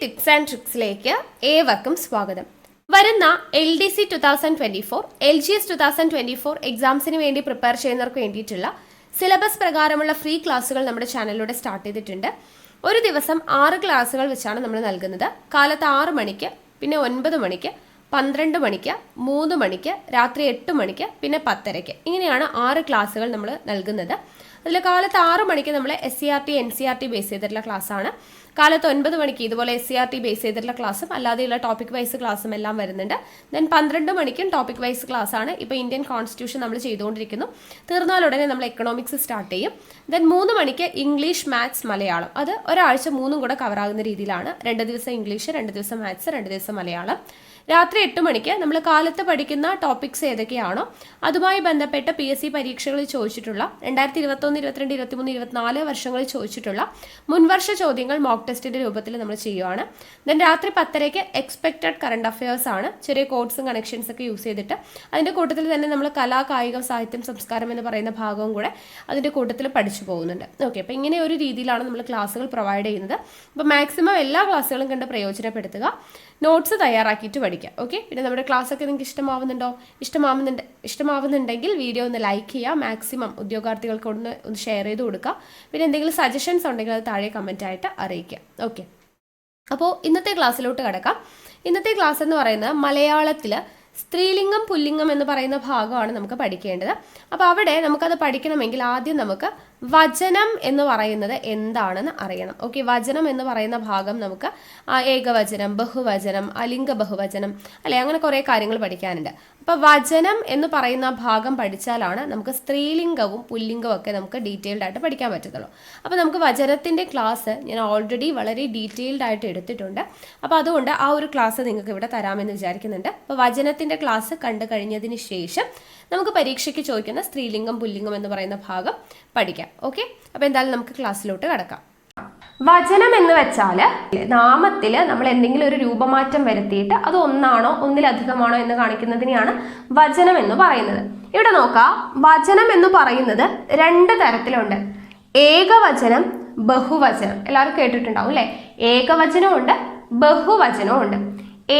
Tips and ട്രിക്സിലേക്ക് ഏവർക്കും സ്വാഗതം. വരുന്ന LDC 2024, LGS 2024 എക്സാംസിന് വേണ്ടി പ്രിപ്പയർ ചെയ്യുന്നവർക്ക് വേണ്ടിയിട്ടുള്ള സിലബസ് പ്രകാരമുള്ള ഫ്രീ ക്ലാസ്സുകൾ നമ്മുടെ ചാനലിലൂടെ സ്റ്റാർട്ട് ചെയ്തിട്ടുണ്ട്. ഒരു ദിവസം 6 ക്ലാസ്സുകൾ വെച്ചാണ് നമ്മൾ നൽകുന്നത്. കാലത്ത് 6 മണിക്ക്, പിന്നെ 9 മണിക്ക്, 12 മണിക്ക്, 3 മണിക്ക്, രാത്രി 8 മണിക്ക്, പിന്നെ 10:30. ഇങ്ങനെയാണ് 6 ക്ലാസ്സുകൾ നമ്മൾ നൽകുന്നത്. അതിൽ കാലത്ത് 6 മണിക്ക് നമ്മൾ SCRT NCRT ബേസ് ചെയ്തിട്ടുള്ള ക്ലാസ്സാണ്. കാലത്ത് 9 മണിക്ക് ഇതുപോലെ SCRT ബേസ് ചെയ്തിട്ടുള്ള ക്ലാസ്സും അല്ലാതെയുള്ള ടോപ്പിക് വൈസ് ക്ലാസ്സും എല്ലാം വരുന്നുണ്ട്. ദെൻ 12 മണിക്കും ടോപ്പിക് വൈസ് ക്ലാസ് ആണ്. ഇപ്പോൾ ഇന്ത്യൻ കോൺസ്റ്റിറ്റ്യൂഷൻ നമ്മൾ ചെയ്തുകൊണ്ടിരിക്കുന്നു. തീർന്നാൽ ഉടനെ നമ്മൾ എക്കണോമിക്സ് സ്റ്റാർട്ട് ചെയ്യും. ദെൻ 3 മണിക്ക് ഇംഗ്ലീഷ്, മാത്സ്, മലയാളം. അത് ഒരാഴ്ച 3 കൂടെ കവർ ആകുന്ന രീതിയിലാണ്. 2 ദിവസം ഇംഗ്ലീഷ്, 2 ദിവസം മാത്സ്, 2 ദിവസം മലയാളം. രാത്രി 8 മണിക്ക് നമ്മൾ കാലത്ത് പഠിക്കുന്ന ടോപ്പിക്സ് ഏതൊക്കെയാണോ അതുമായി ബന്ധപ്പെട്ട് PSC പരീക്ഷകളിൽ ചോദിച്ചിട്ടുള്ള 2021, 22, 23, 24 വർഷങ്ങളിൽ ചോദിച്ചിട്ടുള്ള മുൻവർഷ ചോദ്യങ്ങൾ മോക്ക് ടെസ്റ്റിന്റെ രൂപത്തിൽ നമ്മൾ ചെയ്യുവാണ്. ദെൻ രാത്രി 10:30 എക്സ്പെക്റ്റഡ് കറണ്ട് അഫയേഴ്സ് ആണ്. ചെറിയ കോഡ്സും കണക്ഷൻസ് ഒക്കെ യൂസ് ചെയ്തിട്ട് അതിന്റെ കൂട്ടത്തിൽ തന്നെ നമ്മൾ കലാ, കായികം, സാഹിത്യം, സംസ്കാരം എന്ന് പറയുന്ന ഭാഗവും കൂടെ അതിന്റെ കൂട്ടത്തിൽ പഠിച്ചു പോകുന്നുണ്ട്. ഓക്കെ, അപ്പോൾ ഇങ്ങനെ ഒരു രീതിയിലാണ് നമ്മൾ ക്ലാസ്സുകൾ പ്രൊവൈഡ് ചെയ്യുന്നത്. അപ്പോൾ മാക്സിമം എല്ലാ ക്ലാസ്സുകളും കണ്ട് പ്രയോജനപ്പെടുത്തുക. നോട്ട്സ് തയ്യാറാക്കിയിട്ട് പഠിക്കുക. ഓക്കെ, പിന്നെ നമ്മുടെ ക്ലാസ് ഒക്കെ നിങ്ങൾക്ക് ഇഷ്ടമാവുന്നുണ്ടെങ്കിൽ വീഡിയോ ഒന്ന് ലൈക്ക് ചെയ്യുക. മാക്സിമം ഉദ്യോഗാർത്ഥികൾക്ക് ഒന്ന് ഷെയർ ചെയ്ത് കൊടുക്കുക. പിന്നെ എന്തെങ്കിലും സജഷൻസ് ഉണ്ടെങ്കിൽ അത് താഴെ കമൻ്റ് ആയിട്ട് അറിയിക്കുക. ഓക്കെ, അപ്പോൾ ഇന്നത്തെ ക്ലാസ്സിലോട്ട് കിടക്കാം. ഇന്നത്തെ ക്ലാസ് എന്ന് പറയുന്നത് മലയാളത്തിൽ സ്ത്രീലിംഗം, പുല്ലിംഗം എന്ന് പറയുന്ന ഭാഗമാണ് നമുക്ക് പഠിക്കേണ്ടത്. അപ്പോൾ അവിടെ നമുക്കത് പഠിക്കണമെങ്കിൽ ആദ്യം നമുക്ക് വചനം എന്ന് പറയുന്നത് എന്താണെന്ന് അറിയണം. ഓക്കെ, വചനം എന്ന് പറയുന്ന ഭാഗം നമുക്ക് ഏകവചനം, ബഹുവചനം, അലിംഗ ബഹുവചനം, അല്ലെ, അങ്ങനെ കുറേ കാര്യങ്ങൾ പഠിക്കാനുണ്ട്. അപ്പോൾ വചനം എന്ന് പറയുന്ന ഭാഗം പഠിച്ചാലാണ് നമുക്ക് സ്ത്രീലിംഗവും പുല്ലിംഗവും ഒക്കെ നമുക്ക് ഡീറ്റെയിൽഡ് ആയിട്ട് പഠിക്കാൻ പറ്റത്തുള്ളൂ. അപ്പോൾ നമുക്ക് വചനത്തിൻ്റെ ക്ലാസ് ഞാൻ ഓൾറെഡി വളരെ ഡീറ്റെയിൽഡ് ആയിട്ട് എടുത്തിട്ടുണ്ട്. അപ്പോൾ അതുകൊണ്ട് ആ ഒരു ക്ലാസ് നിങ്ങൾക്ക് ഇവിടെ തരാമെന്ന് വിചാരിക്കുന്നുണ്ട്. അപ്പോൾ വചനത്തിൻ്റെ ക്ലാസ് കണ്ടു കഴിഞ്ഞതിന് ശേഷം നമുക്ക് പരീക്ഷയ്ക്ക് ചോദിക്കുന്ന സ്ത്രീലിംഗം, പുല്ലിംഗം എന്ന് പറയുന്ന ഭാഗം പഠിക്കാം. ഓക്കെ, അപ്പോൾ എന്തായാലും നമുക്ക് ക്ലാസ്സിലോട്ട് കടക്കാം. വചനം എന്ന് വെച്ചാൽ നാമത്തിൽ നമ്മൾ എന്തെങ്കിലും ഒരു രൂപമാറ്റം വരുത്തിയിട്ട് അത് ഒന്നാണോ ഒന്നിലധികമാണോ എന്ന് കാണിക്കുന്നതിനെയാണ് വചനം എന്ന് പറയുന്നത്. ഇവിടെ നോക്കാം, വചനം എന്ന് പറയുന്നത് 2 തരത്തിലുണ്ട്. ഏകവചനം, ബഹുവചനം. എല്ലാവരും കേട്ടിട്ടുണ്ടാവും അല്ലേ? ഏകവചനവും ഉണ്ട്, ബഹുവചനവും ഉണ്ട്.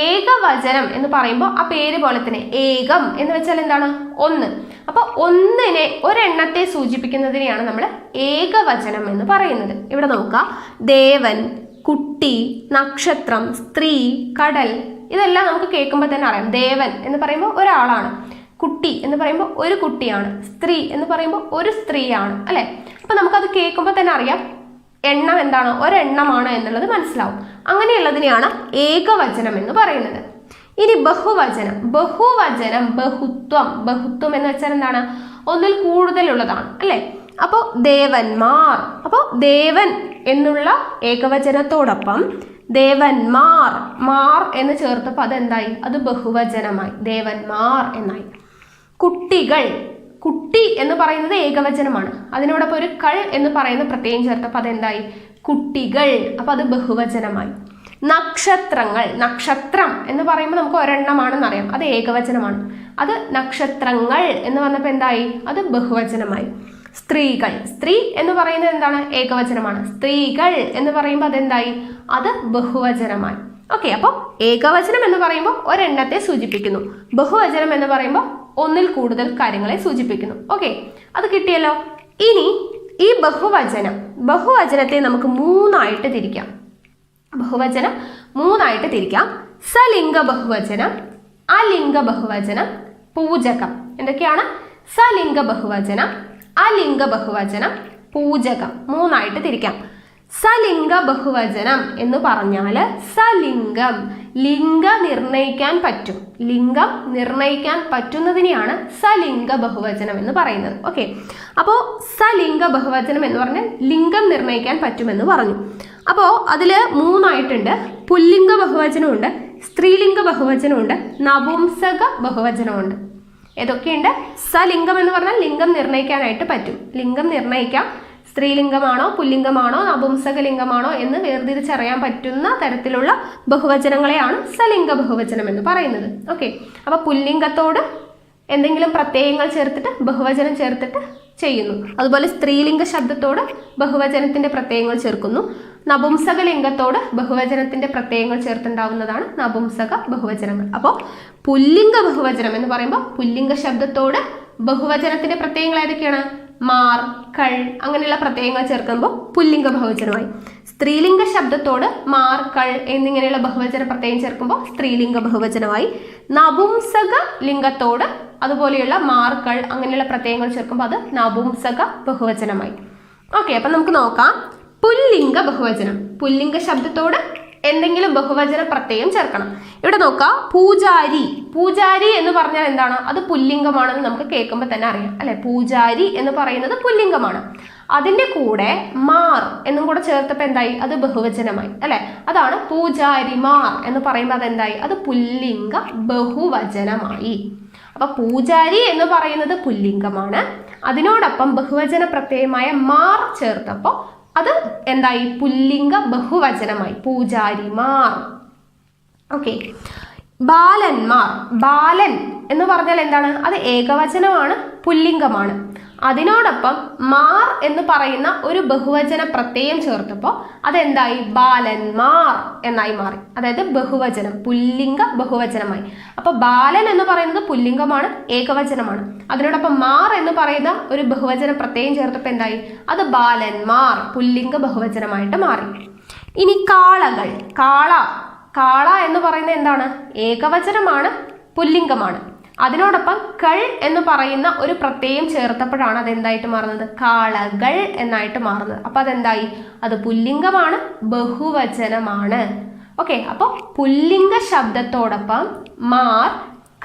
ഏകവചനം എന്ന് പറയുമ്പോൾ ആ പേര് പോലെ തന്നെ ഏകം എന്ന് വെച്ചാൽ എന്താണ്? ഒന്ന്. അപ്പൊ ഒരെണ്ണത്തെ സൂചിപ്പിക്കുന്നതിനെയാണ് നമ്മൾ ഏകവചനം എന്ന് പറയുന്നത്. ഇവിടെ നോക്കാം, ദേവൻ, കുട്ടി, നക്ഷത്രം, സ്ത്രീ, കടൽ, ഇതെല്ലാം നമുക്ക് കേൾക്കുമ്പോൾ തന്നെ അറിയാം. ദേവൻ എന്ന് പറയുമ്പോൾ ഒരാളാണ്, കുട്ടി എന്ന് പറയുമ്പോൾ ഒരു കുട്ടിയാണ്, സ്ത്രീ എന്ന് പറയുമ്പോൾ ഒരു സ്ത്രീയാണ്, അല്ലെ? അപ്പൊ നമുക്കത് കേൾക്കുമ്പോൾ തന്നെ അറിയാം എണ്ണം എന്താണ്, ഒരെണ്ണമാണ് എന്നുള്ളത് മനസ്സിലാവും. അങ്ങനെയുള്ളതിനെയാണ് ഏകവചനം എന്ന് പറയുന്നത്. ഇനി ബഹുവചനം. ബഹുത്വം എന്ന് വെച്ചാൽ എന്താണ്? ഒന്നിൽ കൂടുതലുള്ളതാണ്, അല്ലെ? അപ്പോൾ ദേവന്മാർ. അപ്പോൾ ദേവൻ എന്നുള്ള ഏകവചനത്തോടൊപ്പം ദേവന്മാർ, മാർ എന്ന് ചേർത്തപ്പോൾ അതെന്തായി? അത് ബഹുവചനമായി, ദേവന്മാർ എന്നായി. കുട്ടികൾ. കുട്ടി എന്ന് പറയുന്നത് ഏകവചനമാണ്. അതിനോടൊപ്പം ഒരു കൾ എന്ന് പറയുന്ന പ്രത്യയം ചേർത്തപ്പോൾ അതെന്തായി? കുട്ടികൾ. അപ്പൊ അത് ബഹുവചനമായി. നക്ഷത്രങ്ങൾ. നക്ഷത്രം എന്ന് പറയുമ്പോൾ നമുക്ക് ഒരെണ്ണമാണെന്ന് അറിയാം, അത് ഏകവചനമാണ്. അത് നക്ഷത്രങ്ങൾ എന്ന് പറഞ്ഞപ്പോൾ എന്തായി? അത് ബഹുവചനമായി. സ്ത്രീകൾ. സ്ത്രീ എന്ന് പറയുന്നത് എന്താണ്? ഏകവചനമാണ്. സ്ത്രീകൾ എന്ന് പറയുമ്പോൾ അതെന്തായി? അത് ബഹുവചനമായി. ഓക്കെ, അപ്പോൾ ഏകവചനം എന്ന് പറയുമ്പോൾ ഒരെണ്ണത്തെ സൂചിപ്പിക്കുന്നു. ബഹുവചനം എന്ന് പറയുമ്പോൾ ഒന്നിൽ കൂടുതൽ കാര്യങ്ങളെ സൂചിപ്പിക്കുന്നു. ഓക്കെ, അത് കിട്ടിയല്ലോ. ഇനി ഈ ബഹുവചനത്തെ നമുക്ക് 3ആയിട്ട് തിരിക്കാം. ബഹുവചനം 3ആയിട്ട് തിരിക്കാം. സലിംഗ ബഹുവചനം, അലിംഗ ബഹുവചനം, പൂജകം. എന്തൊക്കെയാണ്? സലിംഗ ബഹുവചനം, അലിംഗ ബഹുവചനം, പൂജകം. 3ആയിട്ട് തിരിക്കാം. സലിംഗ ബഹുവചനം എന്ന് പറഞ്ഞാൽ സലിംഗം, ലിംഗം നിർണയിക്കാൻ പറ്റും. ലിംഗം നിർണയിക്കാൻ പറ്റുന്നതിനെയാണ് സലിംഗ ബഹുവചനം എന്ന് പറയുന്നത്. ഓക്കെ, അപ്പോൾ സലിംഗ ബഹുവചനം എന്ന് പറഞ്ഞാൽ ലിംഗം നിർണയിക്കാൻ പറ്റുമെന്ന് പറഞ്ഞു. അപ്പോൾ അതിൽ 3ആയിട്ടുണ്ട്. പുല്ലിംഗ ബഹുവചനമുണ്ട്, സ്ത്രീലിംഗ ബഹുവചനമുണ്ട്, നപുംസക ബഹുവചനമുണ്ട്. ഏതൊക്കെയുണ്ട്? സലിംഗം എന്ന് പറഞ്ഞാൽ ലിംഗം നിർണയിക്കാനായിട്ട് പറ്റും. ലിംഗം നിർണയിക്കാം. സ്ത്രീലിംഗമാണോ പുല്ലിംഗമാണോ നപുംസകലിംഗമാണോ എന്ന് വേർതിരിച്ചറിയാൻ പറ്റുന്ന തരത്തിലുള്ള ബഹുവചനങ്ങളെയാണ് സലിംഗ ബഹുവചനം എന്ന് പറയുന്നത്. ഓക്കെ, അപ്പൊ പുല്ലിംഗത്തോട് എന്തെങ്കിലും പ്രത്യയങ്ങൾ ചേർത്തിട്ട് ബഹുവചനം ചേർത്തിട്ട് ചെയ്യുന്നു. അതുപോലെ സ്ത്രീലിംഗ ശബ്ദത്തോട് ബഹുവചനത്തിന്റെ പ്രത്യയങ്ങൾ ചേർക്കുന്നു. നപുംസക ലിംഗത്തോട് ബഹുവചനത്തിന്റെ പ്രത്യയങ്ങൾ ചേർത്തുണ്ടാവുന്നതാണ് നപുംസക ബഹുവചനങ്ങൾ. അപ്പോൾ പുല്ലിംഗ ബഹുവചനം എന്ന് പറയുമ്പോൾ പുല്ലിംഗ ശബ്ദത്തോട് ബഹുവചനത്തിന്റെ പ്രത്യയങ്ങൾ ഏതൊക്കെയാണ്? മാർ, കൾ അങ്ങനെയുള്ള പ്രത്യയങ്ങൾ ചേർക്കുമ്പോൾ പുല്ലിംഗ ബഹുവചനമായി. സ്ത്രീലിംഗ ശബ്ദത്തോട് മാർ, കൾ എന്നിങ്ങനെയുള്ള ബഹുവചന പ്രത്യയം ചേർക്കുമ്പോൾ സ്ത്രീലിംഗ ബഹുവചനമായി. നപുംസക ലിംഗത്തോട് അതുപോലെയുള്ള മാർ, കൾ അങ്ങനെയുള്ള പ്രത്യയങ്ങൾ ചേർക്കുമ്പോൾ അത് നപുംസക ബഹുവചനമായി. ഓക്കെ, അപ്പൊ നമുക്ക് നോക്കാം. പുല്ലിംഗ ബഹുവചനം, പുല്ലിംഗ ശബ്ദത്തോട് എന്തെങ്കിലും ബഹുവചന പ്രത്യയം ചേർക്കണം. ഇവിടെ നോക്കാം, പൂജാരി. പൂജാരി എന്ന് പറഞ്ഞാൽ എന്താണ്? അത് പുല്ലിംഗമാണെന്ന് നമുക്ക് കേൾക്കുമ്പോൾ തന്നെ അറിയാം അല്ലെ. പൂജാരി എന്ന് പറയുന്നത് പുല്ലിംഗമാണ്. അതിന്റെ കൂടെ മാർ എന്നും കൂടെ ചേർത്തപ്പോൾ എന്തായി? അത് ബഹുവചനമായി അല്ലെ. അതാണ് പൂജാരിമാർ എന്ന് പറയുമ്പോൾ അതെന്തായി? അത് പുല്ലിംഗ ബഹുവചനമായി. അപ്പൊ പൂജാരി എന്ന് പറയുന്നത് പുല്ലിംഗമാണ്. അതിനോടൊപ്പം ബഹുവചന പ്രത്യയമായ മാർ ചേർത്തപ്പോൾ അത് എന്തായി? പുല്ലിംഗ ബഹുവചനമായി, പൂജാരിമാർ. ഓക്കെ, ബാലന്മാർ. ബാലൻ എന്ന് പറഞ്ഞാൽ എന്താണ്? അത് ഏകവചനമാണ്, പുല്ലിംഗമാണ്. അതിനോടൊപ്പം മാർ എന്ന് പറയുന്ന ഒരു ബഹുവചന പ്രത്യയം ചേർത്തപ്പോൾ അതെന്തായി? ബാലന്മാർ എന്നായി മാറി. അതായത് ബഹുവചനം, പുല്ലിംഗ ബഹുവചനമായി. അപ്പൊ ബാലൻ എന്ന് പറയുന്നത് പുല്ലിംഗമാണ്, ഏകവചനമാണ്. അതിനോടൊപ്പം മാർ എന്ന് പറയുന്ന ഒരു ബഹുവചന പ്രത്യയം ചേർത്തപ്പോൾ എന്തായി? അത് ബാലന്മാർ, പുല്ലിംഗ ബഹുവചനമായിട്ട് മാറി. ഇനി കാളകൾ. കാള. കാള എന്ന് പറയുന്നത് എന്താണ്? ഏകവചനമാണ്, പുല്ലിംഗമാണ്. അതിനോടൊപ്പം കൾ എന്ന് പറയുന്ന ഒരു പ്രത്യയം ചേർത്തപ്പോഴാണ് അതെന്തായിട്ട് മാറുന്നത്? കാളകൾ എന്നായിട്ട് മാറുന്നത്. അപ്പൊ അതെന്തായി? അത് പുല്ലിംഗമാണ്, ബഹുവചനമാണ്. ഓക്കെ, അപ്പോൾ പുല്ലിംഗ ശബ്ദത്തോടൊപ്പം മാർ,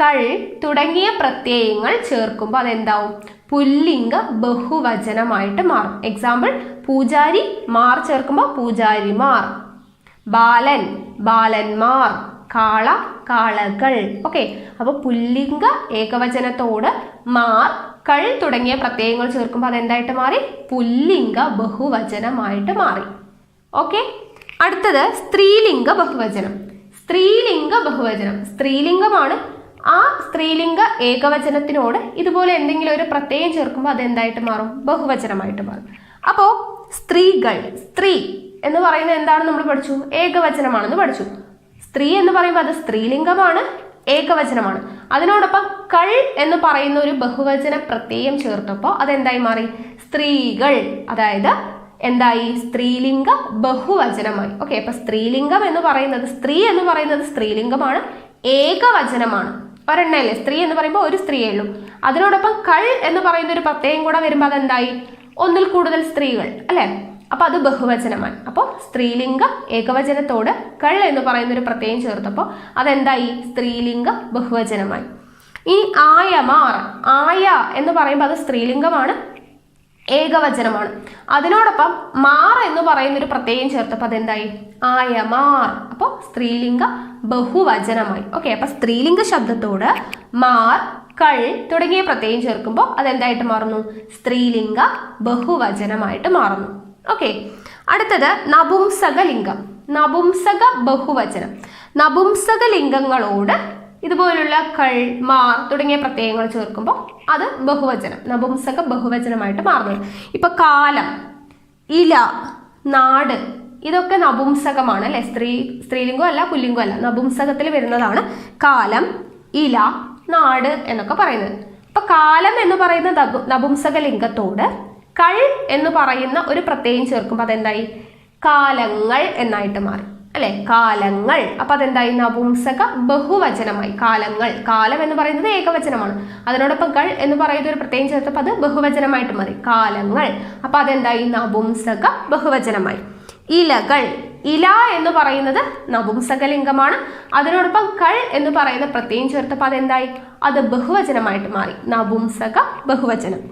കൾ തുടങ്ങിയ പ്രത്യയങ്ങൾ ചേർക്കുമ്പോൾ അതെന്താവും? പുല്ലിംഗ ബഹുവചനമായിട്ട് മാറും. എക്സാമ്പിൾ, പൂജാരി മാർ ചേർക്കുമ്പോൾ പൂജാരിമാർ, ബാലൻ ബാലന്മാർ, കാള കാളകൾ. ഓക്കെ, അപ്പോൾ പുല്ലിംഗ ഏകവചനത്തോട് മാർ, കൾ തുടങ്ങിയ പ്രത്യയങ്ങൾ ചേർക്കുമ്പോൾ അതെന്തായിട്ട് മാറി? പുല്ലിംഗ ബഹുവചനമായിട്ട് മാറി. ഓക്കെ, അടുത്തത് സ്ത്രീലിംഗ ബഹുവചനം. സ്ത്രീലിംഗ ബഹുവചനം സ്ത്രീലിംഗമാണ്. ആ സ്ത്രീലിംഗ ഏകവചനത്തിനോട് ഇതുപോലെ എന്തെങ്കിലും ഒരു പ്രത്യയം ചേർക്കുമ്പോൾ അതെന്തായിട്ട് മാറും? ബഹുവചനമായിട്ട് മാറും. അപ്പോൾ സ്ത്രീകൾ. സ്ത്രീ എന്ന് പറയുന്നത് എന്താണെന്ന് നമ്മൾ പഠിച്ചു? ഏകവചനമാണെന്ന് പഠിച്ചു. സ്ത്രീ എന്ന് പറയുമ്പോൾ അത് സ്ത്രീലിംഗമാണ്, ഏകവചനമാണ്. അതിനോടൊപ്പം കൾ എന്ന് പറയുന്ന ഒരു ബഹുവചന പ്രത്യയം ചേർത്തപ്പോൾ അതെന്തായി മാറി? സ്ത്രീകൾ. അതായത് എന്തായി? സ്ത്രീലിംഗ ബഹുവചനമായി. ഓക്കെ, അപ്പൊ സ്ത്രീലിംഗം എന്ന് പറയുന്നത്, സ്ത്രീ എന്ന് പറയുന്നത് സ്ത്രീലിംഗമാണ്, ഏകവചനമാണ്. ഒരെണ്ണല്ലേ സ്ത്രീ എന്ന് പറയുമ്പോൾ ഒരു സ്ത്രീയേ ഉള്ളൂ. അതിനോടൊപ്പം കൾ എന്ന് പറയുന്ന ഒരു പ്രത്യയം കൂടെ വരുമ്പോൾ അതെന്തായി? ഒന്നിൽ കൂടുതൽ സ്ത്രീകൾ അല്ലെ. അപ്പൊ അത് ബഹുവചനമായി. അപ്പോൾ സ്ത്രീലിംഗ ഏകവചനത്തോട് കൾ എന്ന് പറയുന്ന ഒരു പ്രത്യയം ചേർത്തപ്പോൾ അതെന്തായി? സ്ത്രീലിംഗ ബഹുവചനമായി. ഇനി ആയമാർ. ആയ എന്ന് പറയുമ്പോൾ അത് സ്ത്രീലിംഗമാണ്, ഏകവചനമാണ്. അതിനോടൊപ്പം മാർ എന്ന് പറയുന്ന ഒരു പ്രത്യയം ചേർത്തപ്പോൾ അതെന്തായി? ആയമാർ. അപ്പോൾ സ്ത്രീലിംഗ ബഹുവചനമായി. ഓക്കെ, അപ്പൊ സ്ത്രീലിംഗ ശബ്ദത്തോട് മാർ, കൾ തുടങ്ങിയ പ്രത്യയം ചേർക്കുമ്പോൾ അതെന്തായിട്ട് മാറുന്നു? സ്ത്രീലിംഗ ബഹുവചനമായിട്ട് മാറുന്നു. ഓക്കെ, അടുത്തത് നപുംസക ലിംഗം. നപുംസക ബഹുവചനം. നപുംസക ലിംഗങ്ങളോട് ഇതുപോലുള്ള കൾ, മാർ തുടങ്ങിയ പ്രത്യയങ്ങൾ ചേർക്കുമ്പോൾ അത് ബഹുവചനം, നപുംസക ബഹുവചനമായിട്ട് മാറുന്നത്. ഇപ്പൊ കാലം, ഇല, നാട് ഇതൊക്കെ നപുംസകമാണ് അല്ലെ. സ്ത്രീലിംഗം അല്ല, പുല്ലിംഗം അല്ല, നപുംസകത്തിൽ വരുന്നതാണ് കാലം, ഇല, നാട് എന്നൊക്കെ പറയുന്നത്. അപ്പൊ കാലം എന്ന് പറയുന്ന നപുംസക ലിംഗത്തോട് കൾ എന്ന് പറയുന്ന ഒരു പ്രത്യയം ചേർക്കുമ്പോൾ അതെന്തായി? കാലങ്ങൾ എന്നായിട്ട് മാറി അല്ലെ. കാലങ്ങൾ. അപ്പൊ അതെന്തായി? നപുംസക ബഹുവചനമായി. കാലങ്ങൾ. കാലം എന്ന് പറയുന്നത് ഏകവചനമാണ്. അതിനോടൊപ്പം കൾ എന്ന് പറയുന്ന ഒരു പ്രത്യയം ചേർത്തപ്പോൾ അത് ബഹുവചനമായിട്ട് മാറി, കാലങ്ങൾ. അപ്പൊ അതെന്തായി? നപുംസക ബഹുവചനമായി. ഇലകൾ. ഇല എന്ന് പറയുന്നത് നപുംസകലിംഗമാണ്. അതിനോടൊപ്പം കൾ എന്ന് പറയുന്ന പ്രത്യയം ചേർത്തപ്പോൾ അതെന്തായി? അത് ബഹുവചനമായിട്ട് മാറി, നപുംസക ബഹുവചനം.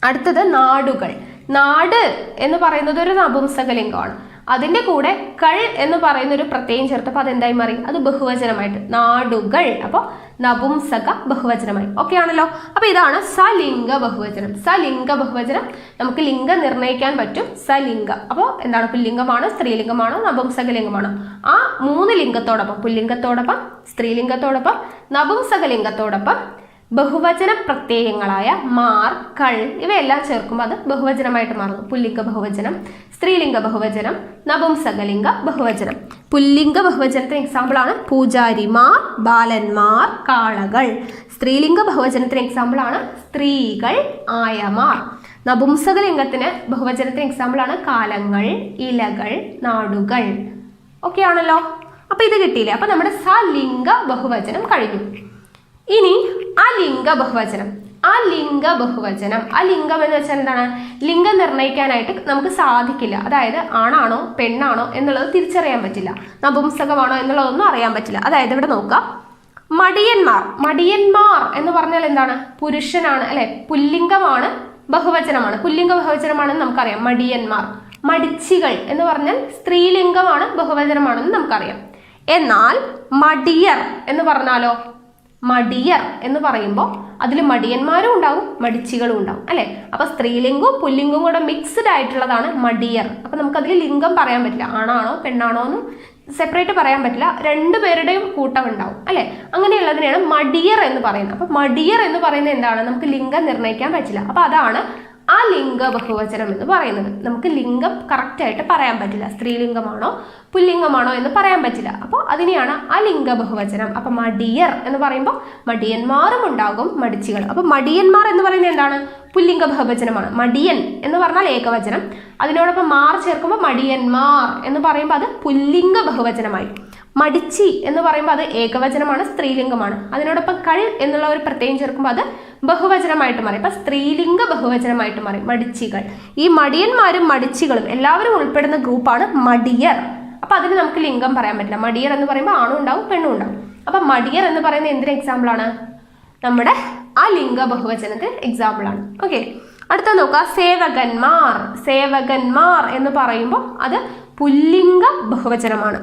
അടുത്തത് നാടുകൾ. നാട് എന്ന് പറയുന്നത് ഒരു നപുംസകലിംഗമാണ്. അതിന്റെ കൂടെ കൾ എന്ന് പറയുന്ന ഒരു പ്രത്യയം ചേർത്തപ്പോൾ അതെന്തായി മാറി? അത് ബഹുവചനമായിട്ട്, നാടുകൾ. അപ്പോൾ നപുംസക ബഹുവചനമായി. ഓക്കെ ആണല്ലോ. അപ്പൊ ഇതാണ് സലിംഗ ബഹുവചനം. സലിംഗ ബഹുവചനം നമുക്ക് ലിംഗം നിർണ്ണയിക്കാൻ പറ്റും. സലിംഗ അപ്പോൾ എന്താണ്? പുല്ലിംഗമാണോ, സ്ത്രീലിംഗമാണോ, നപുംസകലിംഗമാണോ? ആ മൂന്ന് ലിംഗത്തോടൊപ്പം, പുല്ലിംഗത്തോടൊപ്പം, സ്ത്രീലിംഗത്തോടൊപ്പം, നപുംസകലിംഗത്തോടൊപ്പം ബഹുവചന പ്രത്യയങ്ങളായ മാർ, കൾ ഇവയെല്ലാം ചേർക്കുമ്പോൾ അത് ബഹുവചനമായിട്ട് മാറുന്നു. പുല്ലിംഗ ബഹുവചനം, സ്ത്രീലിംഗ ബഹുവചനം, നപുംസകലിംഗ ബഹുവചനം. പുല്ലിംഗ ബഹുവചനത്തിന് എക്സാമ്പിളാണ് പൂജാരിമാർ, ബാലന്മാർ, കാളകൾ. സ്ത്രീലിംഗ ബഹുവചനത്തിന് എക്സാമ്പിളാണ് സ്ത്രീകൾ, ആയമാർ. നപുംസകലിംഗത്തിന് ബഹുവചനത്തിന് എക്സാമ്പിളാണ് കാലങ്ങൾ, ഇലകൾ, നാടുകൾ. ഓക്കെ ആണല്ലോ. അപ്പൊ ഇത് കിട്ടിയില്ലേ? അപ്പൊ നമ്മുടെ സലിംഗ ബഹുവചനം കഴിഞ്ഞു. ഇനി അലിംഗ ബഹുവചനം. അലിംഗ ബഹുവചനം, അലിംഗം എന്ന് വെച്ചാൽ എന്താണ്? ലിംഗം നിർണ്ണയിക്കാനായിട്ട് നമുക്ക് സാധിക്കില്ല. അതായത് ആണാണോ പെണ്ണാണോ എന്നുള്ളത് തിരിച്ചറിയാൻ പറ്റില്ല, നപുംസകമാണോ എന്നുള്ളതൊന്നും അറിയാൻ പറ്റില്ല. അതായത് ഇവിടെ നോക്കാം, മടിയന്മാർ. മടിയന്മാർ എന്ന് പറഞ്ഞാൽ എന്താണ്? പുരുഷനാണ് അല്ലെ, പുല്ലിംഗമാണ്, ബഹുവചനമാണ്. പുല്ലിംഗ ബഹുവചനമാണെന്ന് നമുക്കറിയാം. മടിയന്മാർ. മടിച്ചികൾ എന്ന് പറഞ്ഞാൽ സ്ത്രീലിംഗമാണ്, ബഹുവചനമാണെന്ന് നമുക്കറിയാം. എന്നാൽ മടിയർ എന്ന് പറഞ്ഞാലോ? മടിയർ എന്ന് പറയുമ്പോൾ അതിൽ മടിയന്മാരും ഉണ്ടാവും, മടിച്ചികളും ഉണ്ടാവും അല്ലെ. അപ്പൊ സ്ത്രീലിംഗവും പുല്ലിംഗവും കൂടെ മിക്സ്ഡ് ആയിട്ടുള്ളതാണ് മടിയർ. അപ്പൊ നമുക്കതിൽ ലിംഗം പറയാൻ പറ്റില്ല, ആണാണോ പെണ്ണാണോ എന്ന് സെപ്പറേറ്റ് പറയാൻ പറ്റില്ല, രണ്ടുപേരുടെയും കൂട്ടം ഉണ്ടാവും അല്ലെ. അങ്ങനെയുള്ളതിനെയാണ് മടിയർ എന്ന് പറയുന്നത്. അപ്പൊ മടിയർ എന്ന് പറയുന്നത് എന്താണ്? നമുക്ക് ലിംഗം നിർണ്ണയിക്കാൻ പറ്റില്ല. അപ്പൊ അതാണ് അലിംഗ ബഹുവചനം എന്ന് പറയുന്നത്. നമുക്ക് ലിംഗം കറക്റ്റ് ആയിട്ട് പറയാൻ പറ്റില്ല, സ്ത്രീലിംഗമാണോ പുല്ലിംഗമാണോ എന്ന് പറയാൻ പറ്റില്ല. അപ്പോൾ അതിനെയാണ് അലിംഗ ബഹുവചനം. അപ്പൊ മടിയർ എന്ന് പറയുമ്പോൾ മടിയന്മാരും ഉണ്ടാകും, മടിച്ചികൾ. അപ്പൊ മടിയന്മാർ എന്ന് പറയുന്നത് എന്താണ്? പുല്ലിംഗ ബഹുവചനമാണ്. മടിയൻ എന്ന് പറഞ്ഞാൽ ഏകവചനം, അതിനോടൊപ്പം മാർ ചേർക്കുമ്പോൾ മടിയന്മാർ എന്ന് പറയുമ്പോൾ അത് പുല്ലിംഗ ബഹുവചനമായി. മടിച്ചി എന്ന് പറയുമ്പോൾ അത് ഏകവചനമാണ്, സ്ത്രീലിംഗമാണ്. അതിനോടൊപ്പം കൾ എന്നുള്ള ഒരു പ്രത്യയം ചേർക്കുമ്പോൾ അത് ബഹുവചനമായിട്ട് മാറി. അപ്പൊ സ്ത്രീലിംഗ ബഹുവചനമായിട്ട് മാറി, മടിച്ചികൾ. ഈ മടിയന്മാരും മടിച്ചികളും എല്ലാവരും ഉൾപ്പെടുന്ന ഗ്രൂപ്പാണ് മടിയർ. അപ്പൊ അതിന് നമുക്ക് ലിംഗം പറയാൻ പറ്റില്ല. മടിയർ എന്ന് പറയുമ്പോൾ ആണും ഉണ്ടാവും പെണ്ണും ഉണ്ടാവും. അപ്പൊ മടിയർ എന്ന് പറയുന്നത് എന്തിന് എക്സാമ്പിൾ ആണ്? നമ്മുടെ അലിംഗ ബഹുവചനത്തിന് എക്സാമ്പിൾ ആണ്. ഓക്കെ, അടുത്ത നോക്കാം, സേവകന്മാർ. സേവകന്മാർ എന്ന് പറയുമ്പോൾ അത് പുല്ലിംഗ ബഹുവചനമാണ്.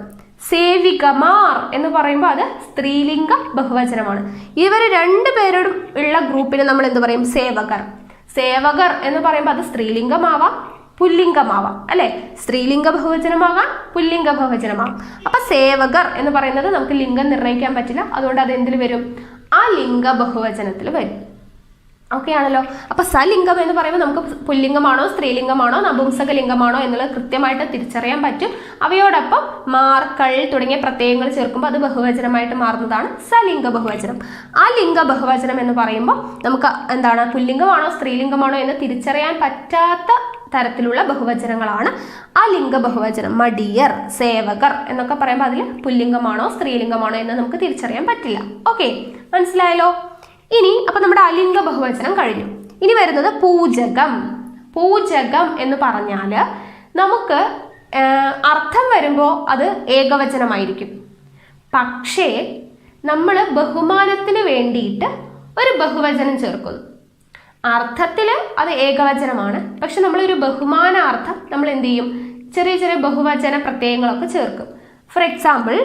സേവികമാർ എന്ന് പറയുമ്പോൾ അത് സ്ത്രീലിംഗ ബഹുവചനമാണ്. ഇവർ രണ്ടുപേരോടും ഉള്ള ഗ്രൂപ്പിന് നമ്മൾ എന്ത് പറയും? സേവകർ. സേവകർ എന്ന് പറയുമ്പോൾ അത് സ്ത്രീലിംഗമാവാം പുല്ലിംഗമാവാം അല്ലെ. സ്ത്രീലിംഗ ബഹുവചനമാകാം, പുല്ലിംഗ ബഹുവചനമാകാം. അപ്പൊ സേവകർ എന്ന് പറയുന്നത് നമുക്ക് ലിംഗം നിർണ്ണയിക്കാൻ പറ്റില്ല, അതുകൊണ്ട് അത് എന്തിൽ വരും? അലിംഗ ബഹുവചനത്തിൽ വരും. ഓക്കെ ആണല്ലോ. അപ്പൊ സലിംഗം എന്ന് പറയുമ്പോൾ നമുക്ക് പുല്ലിംഗമാണോ സ്ത്രീലിംഗമാണോ നപുംസകലിംഗമാണോ എന്നുള്ളത് കൃത്യമായിട്ട് തിരിച്ചറിയാൻ പറ്റും. അവയോടൊപ്പം മാർ, കൾ തുടങ്ങിയ പ്രത്യയങ്ങൾ ചേർക്കുമ്പോൾ അത് ബഹുവചനമായിട്ട് മാറുന്നതാണ് സലിംഗ ബഹുവചനം. അലിംഗ ബഹുവചനം എന്ന് പറയുമ്പോൾ നമുക്ക് എന്താണ്? പുല്ലിംഗമാണോ സ്ത്രീലിംഗമാണോ എന്ന് തിരിച്ചറിയാൻ പറ്റാത്ത തരത്തിലുള്ള ബഹുവചനങ്ങളാണ് അലിംഗ ബഹുവചനം. മടിയർ, സേവകർ എന്നൊക്കെ പറയുമ്പോൾ അതിൽ പുല്ലിംഗമാണോ സ്ത്രീലിംഗമാണോ എന്ന് നമുക്ക് തിരിച്ചറിയാൻ പറ്റില്ല. ഓക്കെ, മനസ്സിലായല്ലോ. ഇനി അപ്പൊ നമ്മുടെ അലിംഗ ബഹുവചനം കഴിഞ്ഞു. ഇനി വരുന്നത് പൂജകം. പൂജകം എന്ന് പറഞ്ഞാൽ നമുക്ക് അർത്ഥം വരുമ്പോൾ അത് ഏകവചനമായിരിക്കും. പക്ഷേ നമ്മൾ ബഹുമാനത്തിന് വേണ്ടിയിട്ട് ഒരു ബഹുവചനം ചേർക്കുന്നു. അർത്ഥത്തിൽ അത് ഏകവചനമാണ്, പക്ഷെ നമ്മളൊരു ബഹുമാനാർത്ഥം നമ്മൾ എന്ത് ചെയ്യും? ചെറിയ ചെറിയ ബഹുവചന പ്രത്യയങ്ങളൊക്കെ ചേർക്കും. ഫോർ എക്സാമ്പിൾ,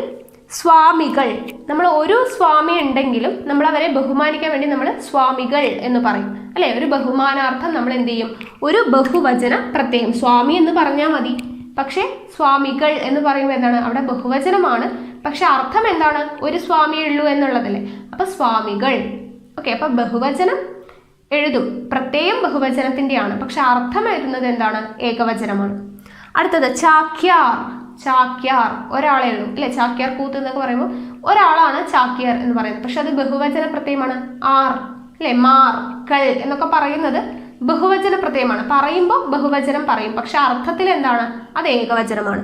സ്വാമികൾ. നമ്മൾ ഒരു സ്വാമി ഉണ്ടെങ്കിലും നമ്മൾ അവരെ ബഹുമാനിക്കാൻ വേണ്ടി നമ്മൾ സ്വാമികൾ എന്ന് പറയും അല്ലെ. ഒരു ബഹുമാനാർത്ഥം നമ്മൾ എന്ത് ചെയ്യും? ഒരു ബഹുവചന പ്രത്യയം. സ്വാമി എന്ന് പറഞ്ഞാൽ മതി, പക്ഷെ സ്വാമികൾ എന്ന് പറയുമ്പോൾ എന്താണ്? അവിടെ ബഹുവചനമാണ്, പക്ഷെ അർത്ഥം എന്താണ്? ഒരു സ്വാമിയേ ഉള്ളൂ എന്നുള്ളതല്ലേ. അപ്പൊ സ്വാമികൾ. ഓക്കെ, അപ്പൊ ബഹുവചനം എഴുതും, പ്രത്യയം ബഹുവചനത്തിൻ്റെയാണ്, പക്ഷെ അർത്ഥം വരുന്നത് എന്താണ്? ഏകവചനമാണ്. അടുത്തത് ചാക്യാർ. ചാക്യാർ ഒരാളേ ഉള്ളൂ അല്ലെ. ചാക്യാർ കൂത്ത് എന്നൊക്കെ പറയുമ്പോൾ ഒരാളാണ് ചാക്യാർ എന്ന് പറയുന്നത്, പക്ഷെ അത് ബഹുവചന പ്രത്യയമാണ്. ആർ അല്ലെ, മാർ, കൾ എന്നൊക്കെ പറയുന്നത് ബഹുവചന പ്രത്യയമാണ്. പറയുമ്പോൾ ബഹുവചനം പറയും, പക്ഷെ അർത്ഥത്തിൽ എന്താണ്? അത് ഏകവചനമാണ്.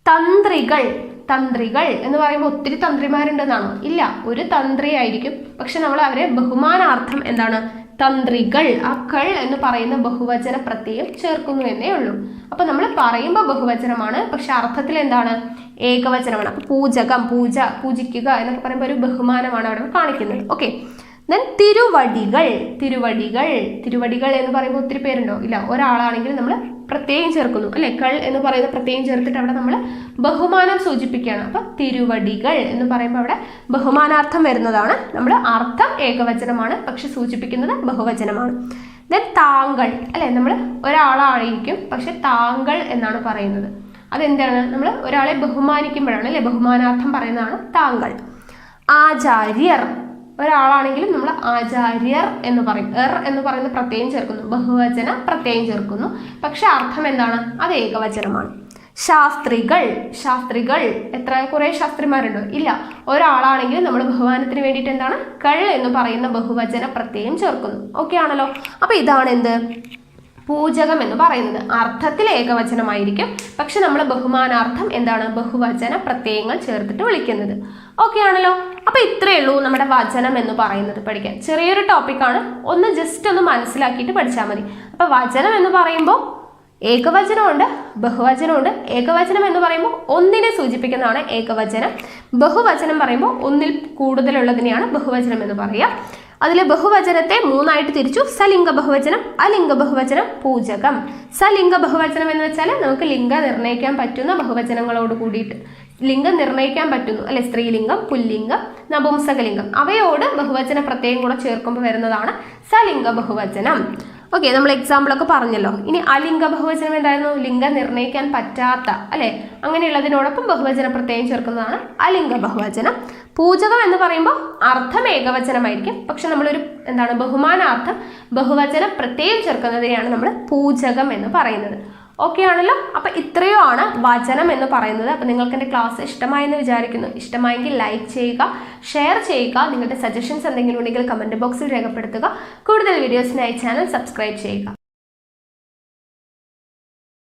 തന്ത്രികൾ. തന്ത്രികൾ എന്ന് പറയുമ്പോൾ ഒത്തിരി തന്ത്രിമാരുണ്ടെന്നാണോ? ഇല്ല, ഒരു തന്ത്രി ആയിരിക്കും, പക്ഷെ നമ്മൾ അവരെ ബഹുമാനാർത്ഥം എന്താണ്? തന്ത്രികൾ. ആ കൾ എന്ന് പറയുന്ന ബഹുവചന പ്രത്യയം ചേർക്കുന്നു എന്നേ ഉള്ളൂ. അപ്പൊ നമ്മൾ പറയുമ്പോൾ ബഹുവചനമാണ്, പക്ഷെ അർത്ഥത്തിൽ എന്താണ്? ഏകവചനമാണ്. അപ്പൊ പൂജകം, പൂജ, പൂജിക്കുക എന്നൊക്കെ പറയുമ്പോൾ ഒരു ബഹുമാനമാണ് അവിടെ കാണിക്കുന്നത്. Okay, then തിരുവടികൾ. തിരുവടികൾ. തിരുവടികൾ എന്ന് പറയുമ്പോൾ ഒത്തിരി പേരുണ്ടോ? ഇല്ല, ഒരാളാണെങ്കിൽ നമ്മൾ പ്രത്യയം ചേർക്കുന്നു അല്ലെ. കൾ എന്ന് പറയുന്ന പ്രത്യയം ചേർത്തിട്ട് അവിടെ നമ്മൾ ബഹുമാനം സൂചിപ്പിക്കുകയാണ്. അപ്പൊ തിരുവടികൾ എന്ന് പറയുമ്പോൾ അവിടെ ബഹുമാനാർത്ഥം വരുന്നതാണ്. നമ്മൾ അർത്ഥം ഏകവചനമാണ്, പക്ഷെ സൂചിപ്പിക്കുന്നത് ബഹുവചനമാണ്. ദെൻ താങ്കൾ അല്ലെ. നമ്മൾ ഒരാളായിരിക്കും, പക്ഷെ താങ്കൾ എന്നാണ് പറയുന്നത്. അതെന്താണ്? നമ്മൾ ഒരാളെ ബഹുമാനിക്കുമ്പോഴാണ് അല്ലെ, ബഹുമാനാർത്ഥം പറയുന്നതാണ് താങ്കൾ. ആചാര്യർ. ഒരാളാണെങ്കിലും നമ്മൾ ആചാര്യർ എന്ന് പറയും. എന്ന് പറയുന്ന പ്രത്യയം ചേർക്കുന്നു, ബഹുവചന പ്രത്യയം ചേർക്കുന്നു. പക്ഷെ അർത്ഥം എന്താണ്? അത് ഏകവചനമാണ്. ശാസ്ത്രികൾ, ശാസ്ത്രികൾ കുറേ ശാസ്ത്രിമാരുണ്ടോ? ഇല്ല. ഒരാളാണെങ്കിലും നമ്മൾ ബഹുമാനത്തിന് വേണ്ടിയിട്ട് എന്താണ്? കൾ എന്ന് പറയുന്ന ബഹുവചന പ്രത്യയം ചേർക്കുന്നു. ഓക്കെ ആണല്ലോ. അപ്പൊ ഇതാണ് എന്ത്? പൂജകം എന്ന് പറയുന്നത്. അർത്ഥത്തിൽ ഏകവചനമായിരിക്കും, പക്ഷെ നമ്മൾ ബഹുമാനാർത്ഥം എന്താണ്? ബഹുവചന പ്രത്യയങ്ങൾ ചേർത്തിട്ട് വിളിക്കുന്നത്. ഓക്കെ ആണല്ലോ. അപ്പൊ ഇത്രയേ ഉള്ളൂ നമ്മുടെ വചനം എന്ന് പറയുന്നത് പഠിക്കാൻ. ചെറിയൊരു ടോപ്പിക്കാണ്, ഒന്ന് ജസ്റ്റ് ഒന്ന് മനസ്സിലാക്കിയിട്ട് പഠിച്ചാൽ മതി. അപ്പൊ വചനം എന്ന് പറയുമ്പോൾ ഏകവചനമുണ്ട്, ബഹുവചനമുണ്ട്. ഏകവചനം എന്ന് പറയുമ്പോൾ ഒന്നിനെ സൂചിപ്പിക്കുന്നതാണ് ഏകവചനം. ബഹുവചനം പറയുമ്പോൾ ഒന്നിൽ കൂടുതലുള്ളതിനെയാണ് ബഹുവചനം എന്ന് പറയുക. അതിൽ ബഹുവചനത്തെ മൂന്നായിട്ട് തിരിച്ചു: സലിംഗ ബഹുവചനം, അലിംഗ ബഹുവചനം, പൂജകം. സലിംഗ ബഹുവചനം എന്ന് വെച്ചാൽ നമുക്ക് ലിംഗം നിർണ്ണയിക്കാൻ പറ്റുന്ന ബഹുവചനങ്ങളോട് കൂടിയിട്ട് ലിംഗം നിർണ്ണയിക്കാൻ പറ്റുന്നു, അല്ലെ? സ്ത്രീലിംഗം, പുല്ലിംഗം, നപുംസകലിംഗം, അവയോട് ബഹുവചന പ്രത്യയം കൂടെ ചേർക്കുമ്പോൾ വരുന്നതാണ് സലിംഗ ബഹുവചനം. ഓക്കെ, നമ്മൾ എക്സാമ്പിളൊക്കെ പറഞ്ഞല്ലോ. ഇനി അലിംഗ ബഹുവചനം എന്തായിരുന്നു? ലിംഗം നിർണ്ണയിക്കാൻ പറ്റാത്ത, അല്ലെ? അങ്ങനെയുള്ളതിനോടൊപ്പം ബഹുവചന പ്രത്യയം ചേർക്കുന്നതാണ് അലിംഗ ബഹുവചനം. പൂജകം എന്ന് പറയുമ്പോൾ അർത്ഥം ഏകവചനമായിരിക്കും, പക്ഷെ നമ്മളൊരു എന്താണ് ബഹുമാനാർത്ഥം ബഹുവചന പ്രത്യയം ചേർക്കുന്നതിനെയാണ് നമ്മൾ പൂജകം എന്ന് പറയുന്നത്. ഓക്കെ ആണല്ലോ. അപ്പൊ ഇത്രയോ ആണ് വചനം എന്ന് പറയുന്നത്. അപ്പൊ നിങ്ങൾക്ക് എൻ്റെ ക്ലാസ് ഇഷ്ടമായെന്ന് വിചാരിക്കുന്നു. ഇഷ്ടമായെങ്കിൽ ലൈക്ക് ചെയ്യുക, ഷെയർ ചെയ്യുക. നിങ്ങളുടെ സജഷൻസ് എന്തെങ്കിലും ഉണ്ടെങ്കിൽ കമന്റ് ബോക്സിൽ രേഖപ്പെടുത്തുക. കൂടുതൽ വീഡിയോസിനായി ചാനൽ സബ്സ്ക്രൈബ് ചെയ്യുക.